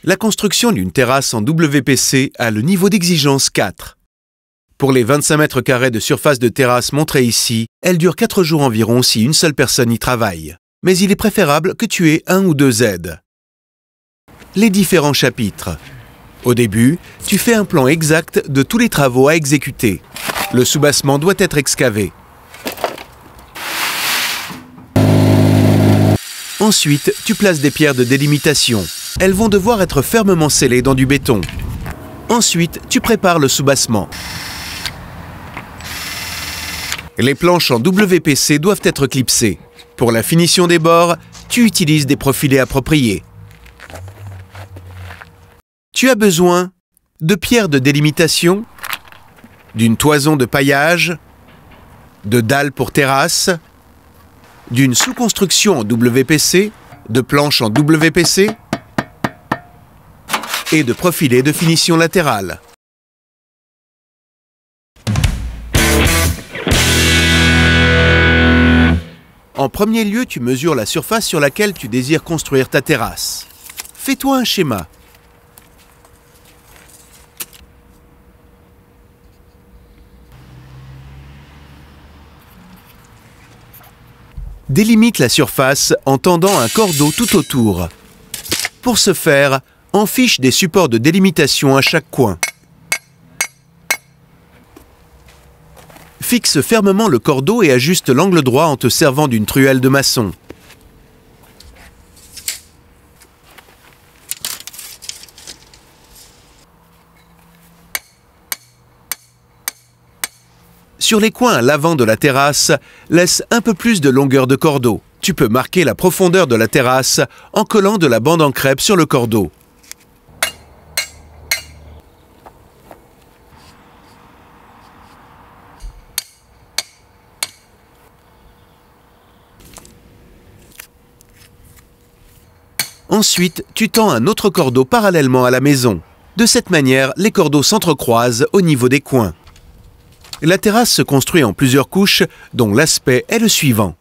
La construction d'une terrasse en WPC a le niveau d'exigence 4. Pour les 25 mètres carrés de surface de terrasse montrés ici, elle dure 4 jours environ si une seule personne y travaille. Mais il est préférable que tu aies 1 ou 2 aides. Les différents chapitres. Au début, tu fais un plan exact de tous les travaux à exécuter. Le soubassement doit être excavé. Ensuite, tu places des pierres de délimitation. Elles vont devoir être fermement scellées dans du béton. Ensuite, tu prépares le soubassement. Les planches en WPC doivent être clipsées. Pour la finition des bords, tu utilises des profilés appropriés. Tu as besoin de pierres de délimitation, d'une toison de paillage, de dalles pour terrasse, d'une sous-construction en WPC, de planches en WPC et de profilés de finition latérale. En premier lieu, tu mesures la surface sur laquelle tu désires construire ta terrasse. Fais-toi un schéma. Délimite la surface en tendant un cordeau tout autour. Pour ce faire, enfiche des supports de délimitation à chaque coin. Fixe fermement le cordeau et ajuste l'angle droit en te servant d'une truelle de maçon. Sur les coins à l'avant de la terrasse, laisse un peu plus de longueur de cordeau. Tu peux marquer la profondeur de la terrasse en collant de la bande en crêpe sur le cordeau. Ensuite, tu tends un autre cordeau parallèlement à la maison. De cette manière, les cordeaux s'entrecroisent au niveau des coins. La terrasse se construit en plusieurs couches, dont l'aspect est le suivant.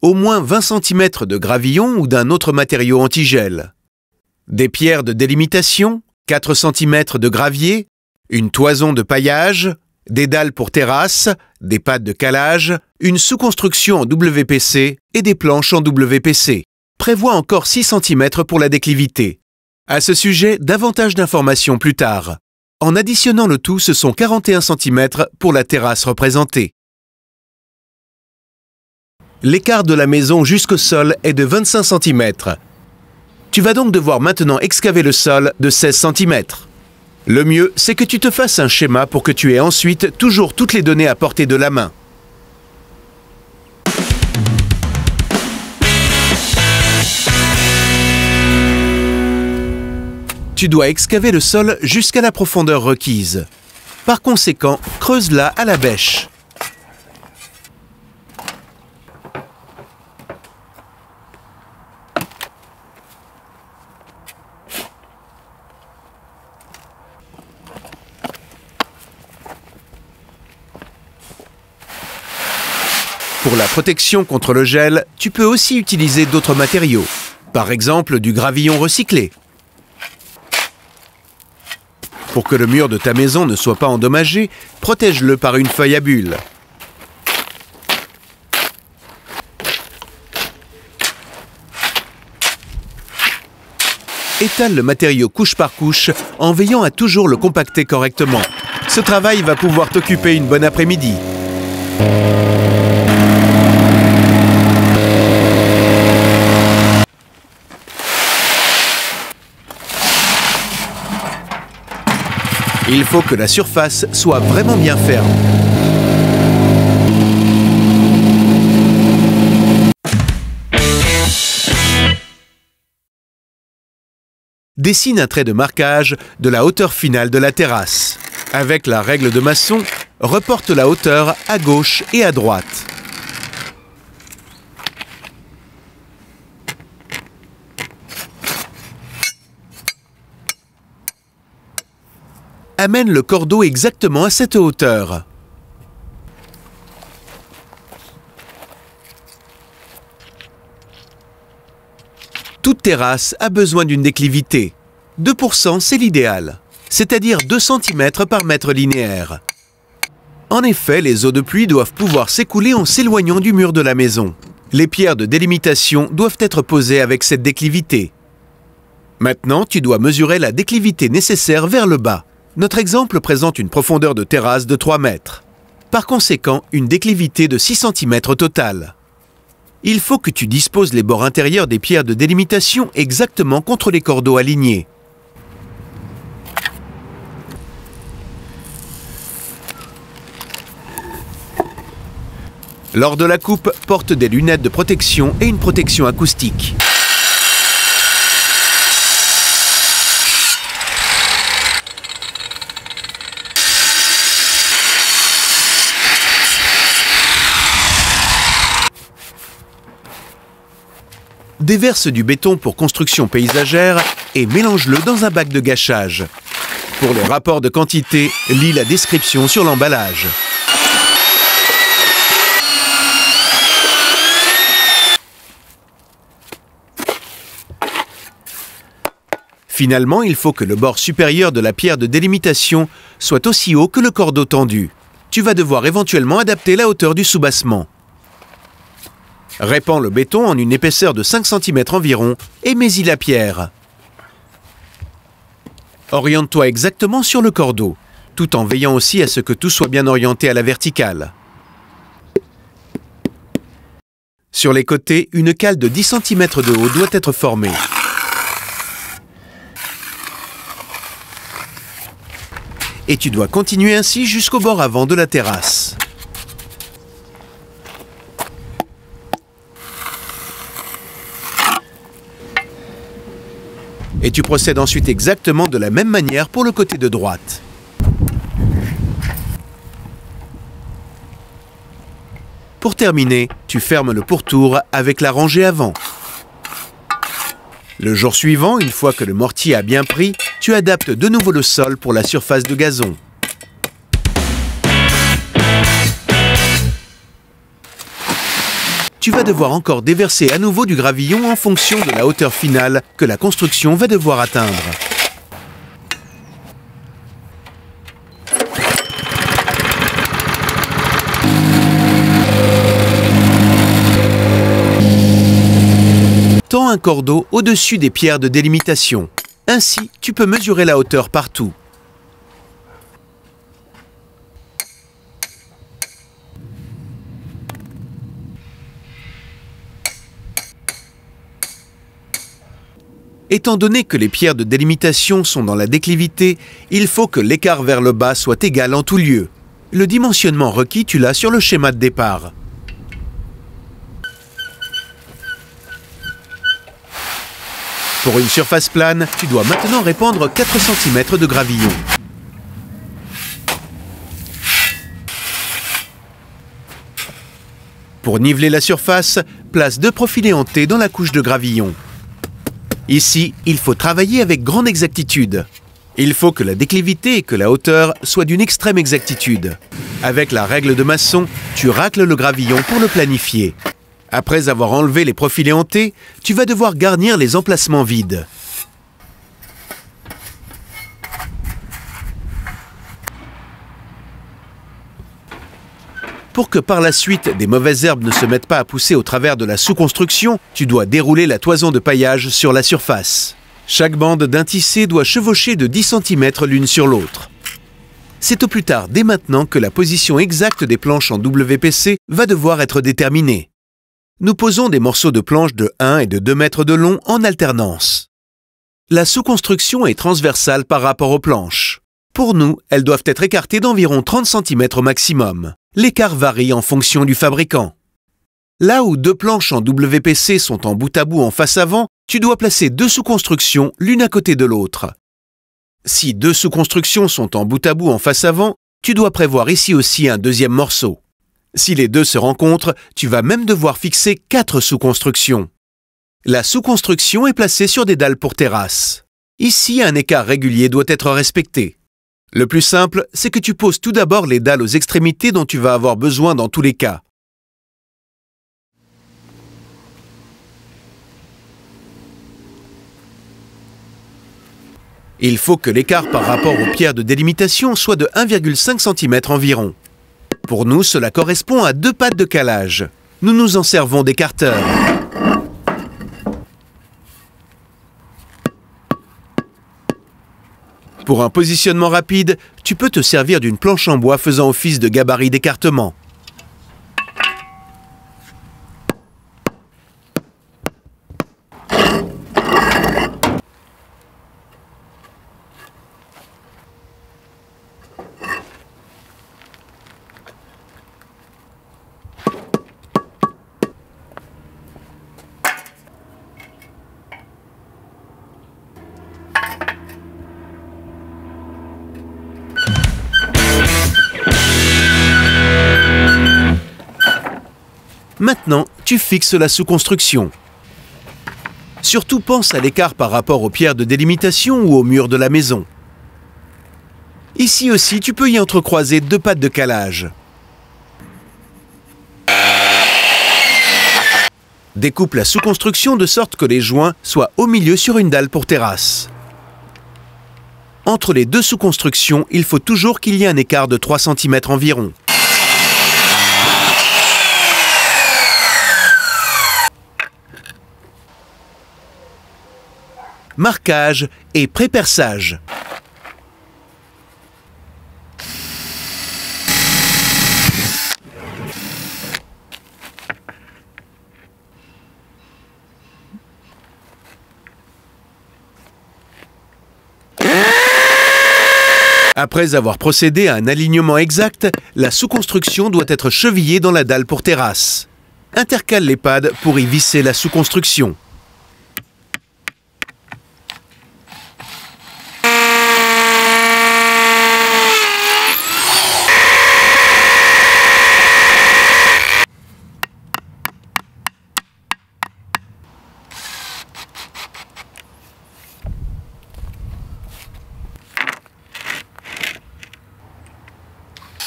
Au moins 20 cm de gravillon ou d'un autre matériau antigel. Des pierres de délimitation, 4 cm de gravier, une toison de paillage, des dalles pour terrasse, des pattes de calage, une sous-construction en WPC et des planches en WPC. Prévois encore 6 cm pour la déclivité. À ce sujet, davantage d'informations plus tard. En additionnant le tout, ce sont 41 cm pour la terrasse représentée. L'écart de la maison jusqu'au sol est de 25 cm. Tu vas donc devoir maintenant excaver le sol de 16 cm. Le mieux, c'est que tu te fasses un schéma pour que tu aies ensuite toujours toutes les données à portée de la main. Tu dois excaver le sol jusqu'à la profondeur requise. Par conséquent, creuse-la à la bêche. Pour la protection contre le gel, tu peux aussi utiliser d'autres matériaux. Par exemple, du gravillon recyclé. Pour que le mur de ta maison ne soit pas endommagé, protège-le par une feuille à bulles. Étale le matériau couche par couche en veillant à toujours le compacter correctement. Ce travail va pouvoir t'occuper une bonne après-midi. Il faut que la surface soit vraiment bien ferme. Dessine un trait de marquage de la hauteur finale de la terrasse. Avec la règle de maçon, reporte la hauteur à gauche et à droite. Amène le cordeau exactement à cette hauteur. Toute terrasse a besoin d'une déclivité. 2%, c'est l'idéal, c'est-à-dire 2 cm par mètre linéaire. En effet, les eaux de pluie doivent pouvoir s'écouler en s'éloignant du mur de la maison. Les pierres de délimitation doivent être posées avec cette déclivité. Maintenant, tu dois mesurer la déclivité nécessaire vers le bas. Notre exemple présente une profondeur de terrasse de 3 mètres. Par conséquent, une déclivité de 6 cm au total. Il faut que tu disposes les bords intérieurs des pierres de délimitation exactement contre les cordeaux alignés. Lors de la coupe, porte des lunettes de protection et une protection acoustique. Déverse du béton pour construction paysagère et mélange-le dans un bac de gâchage. Pour les rapports de quantité, lis la description sur l'emballage. Finalement, il faut que le bord supérieur de la pierre de délimitation soit aussi haut que le cordeau tendu. Tu vas devoir éventuellement adapter la hauteur du soubassement. Répands le béton en une épaisseur de 5 cm environ et mets-y la pierre. Oriente-toi exactement sur le cordeau, tout en veillant aussi à ce que tout soit bien orienté à la verticale. Sur les côtés, une cale de 10 cm de haut doit être formée. Et tu dois continuer ainsi jusqu'au bord avant de la terrasse. Et tu procèdes ensuite exactement de la même manière pour le côté de droite. Pour terminer, tu fermes le pourtour avec la rangée avant. Le jour suivant, une fois que le mortier a bien pris, tu adaptes de nouveau le sol pour la surface de gazon. Tu vas devoir encore déverser à nouveau du gravillon en fonction de la hauteur finale que la construction va devoir atteindre. Tends un cordeau au-dessus des pierres de délimitation. Ainsi, tu peux mesurer la hauteur partout. Étant donné que les pierres de délimitation sont dans la déclivité, il faut que l'écart vers le bas soit égal en tout lieu. Le dimensionnement requis, tu l'as sur le schéma de départ. Pour une surface plane, tu dois maintenant répandre 4 cm de gravillon. Pour niveler la surface, place 2 profilés en T dans la couche de gravillon. Ici, il faut travailler avec grande exactitude. Il faut que la déclivité et que la hauteur soient d'une extrême exactitude. Avec la règle de maçon, tu racles le gravillon pour le planifier. Après avoir enlevé les profilés en T, tu vas devoir garnir les emplacements vides. Pour que par la suite, des mauvaises herbes ne se mettent pas à pousser au travers de la sous-construction, tu dois dérouler la toison de paillage sur la surface. Chaque bande d'un tissé doit chevaucher de 10 cm l'une sur l'autre. C'est au plus tard, dès maintenant, que la position exacte des planches en WPC va devoir être déterminée. Nous posons des morceaux de planches de 1 et de 2 mètres de long en alternance. La sous-construction est transversale par rapport aux planches. Pour nous, elles doivent être écartées d'environ 30 cm au maximum. L'écart varie en fonction du fabricant. Là où 2 planches en WPC sont en bout à bout en face avant, tu dois placer 2 sous-constructions l'une à côté de l'autre. Si 2 sous-constructions sont en bout à bout en face avant, tu dois prévoir ici aussi un deuxième morceau. Si les deux se rencontrent, tu vas même devoir fixer 4 sous-constructions. La sous-construction est placée sur des dalles pour terrasse. Ici, un écart régulier doit être respecté. Le plus simple, c'est que tu poses tout d'abord les dalles aux extrémités dont tu vas avoir besoin dans tous les cas. Il faut que l'écart par rapport aux pierres de délimitation soit de 1,5 cm environ. Pour nous, cela correspond à 2 pattes de calage. Nous nous en servons d'écarteur. Pour un positionnement rapide, tu peux te servir d'une planche en bois faisant office de gabarit d'écartement. Maintenant, tu fixes la sous-construction. Surtout pense à l'écart par rapport aux pierres de délimitation ou aux murs de la maison. Ici aussi, tu peux y entrecroiser 2 pattes de calage. Découpe la sous-construction de sorte que les joints soient au milieu sur une dalle pour terrasse. Entre les 2 sous-constructions, il faut toujours qu'il y ait un écart de 3 cm environ. Marquage et préperçage. Après avoir procédé à un alignement exact, la sous-construction doit être chevillée dans la dalle pour terrasse. Intercale les pads pour y visser la sous-construction.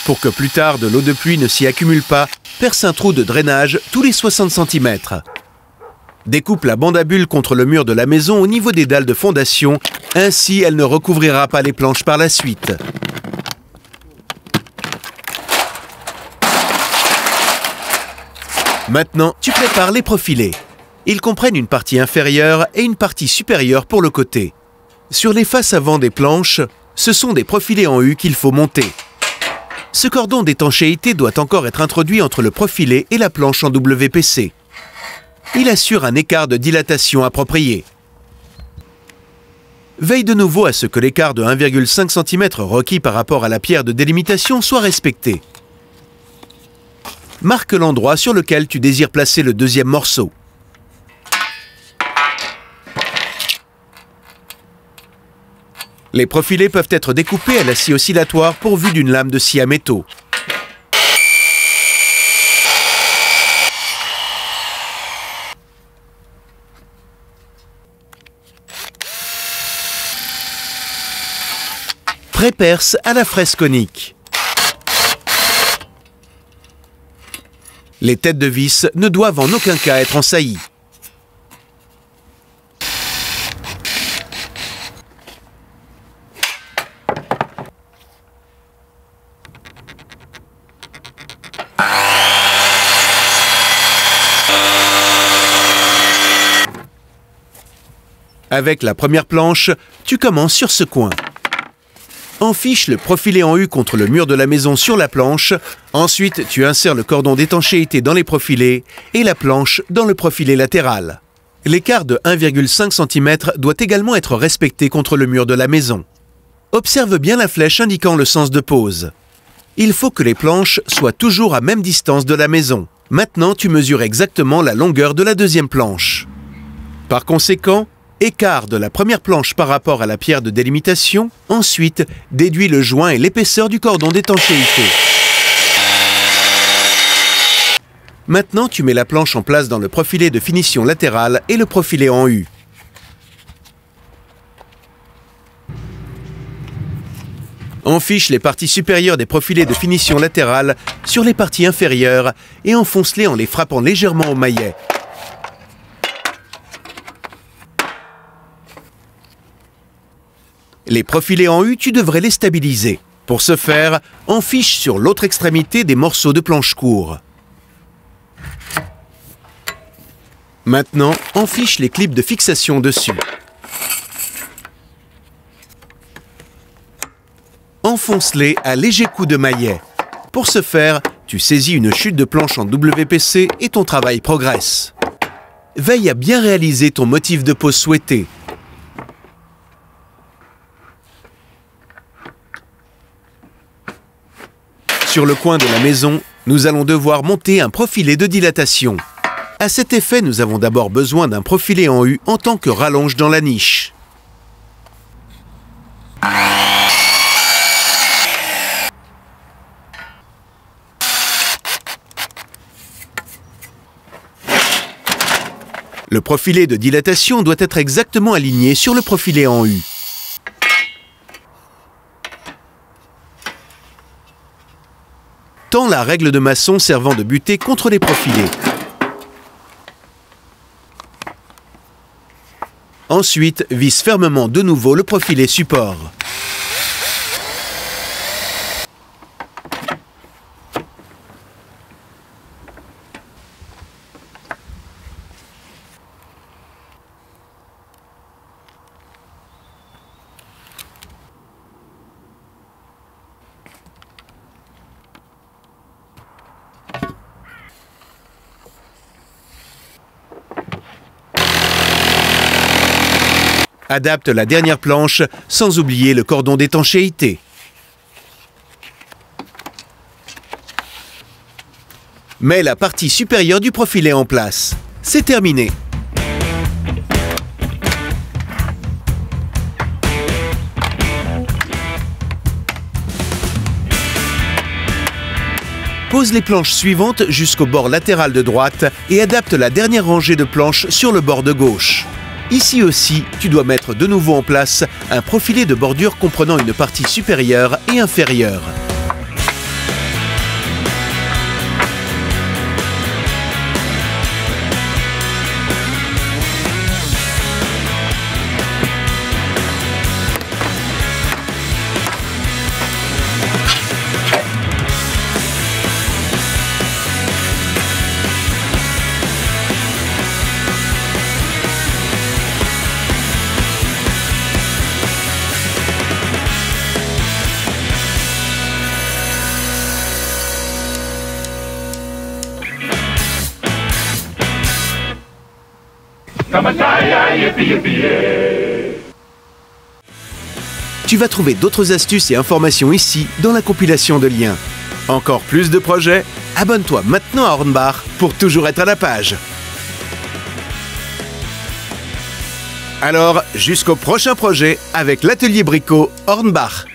Pour que plus tard de l'eau de pluie ne s'y accumule pas, perce un trou de drainage tous les 60 cm. Découpe la bande à bulles contre le mur de la maison au niveau des dalles de fondation, ainsi elle ne recouvrira pas les planches par la suite. Maintenant, tu prépares les profilés. Ils comprennent une partie inférieure et une partie supérieure pour le côté. Sur les faces avant des planches, ce sont des profilés en U qu'il faut monter. Ce cordon d'étanchéité doit encore être introduit entre le profilé et la planche en WPC. Il assure un écart de dilatation approprié. Veille de nouveau à ce que l'écart de 1,5 cm requis par rapport à la pierre de délimitation soit respecté. Marque l'endroit sur lequel tu désires placer le deuxième morceau. Les profilés peuvent être découpés à la scie oscillatoire pourvue d'une lame de scie à métaux. Préperce à la fraise conique. Les têtes de vis ne doivent en aucun cas être en saillie. Avec la première planche, tu commences sur ce coin. Enfiche le profilé en U contre le mur de la maison sur la planche. Ensuite, tu insères le cordon d'étanchéité dans les profilés et la planche dans le profilé latéral. L'écart de 1,5 cm doit également être respecté contre le mur de la maison. Observe bien la flèche indiquant le sens de pose. Il faut que les planches soient toujours à même distance de la maison. Maintenant, tu mesures exactement la longueur de la deuxième planche. Par conséquent, écart de la première planche par rapport à la pierre de délimitation. Ensuite, déduis le joint et l'épaisseur du cordon d'étanchéité. Maintenant, tu mets la planche en place dans le profilé de finition latérale et le profilé en U. Enfiche les parties supérieures des profilés de finition latérale sur les parties inférieures et enfonce-les en les frappant légèrement au maillet. Les profilés en U, tu devrais les stabiliser. Pour ce faire, enfiche sur l'autre extrémité des morceaux de planche court. Maintenant, enfiche les clips de fixation dessus. Enfonce-les à léger coup de maillet. Pour ce faire, tu saisis une chute de planche en WPC et ton travail progresse. Veille à bien réaliser ton motif de pose souhaité. Sur le coin de la maison, nous allons devoir monter un profilé de dilatation. À cet effet, nous avons d'abord besoin d'un profilé en U en tant que rallonge dans la niche. Le profilé de dilatation doit être exactement aligné sur le profilé en U. Tends la règle de maçon servant de butée contre les profilés. Ensuite, visse fermement de nouveau le profilé support. Adapte la dernière planche sans oublier le cordon d'étanchéité. Mets la partie supérieure du profilé en place. C'est terminé. Pose les planches suivantes jusqu'au bord latéral de droite et adapte la dernière rangée de planches sur le bord de gauche. Ici aussi, tu dois mettre de nouveau en place un profilé de bordure comprenant une partie supérieure et inférieure. Tu vas trouver d'autres astuces et informations ici dans la compilation de liens. Encore plus de projets? Abonne-toi maintenant à Hornbach pour toujours être à la page. Alors, jusqu'au prochain projet avec l'atelier Bricot Hornbach.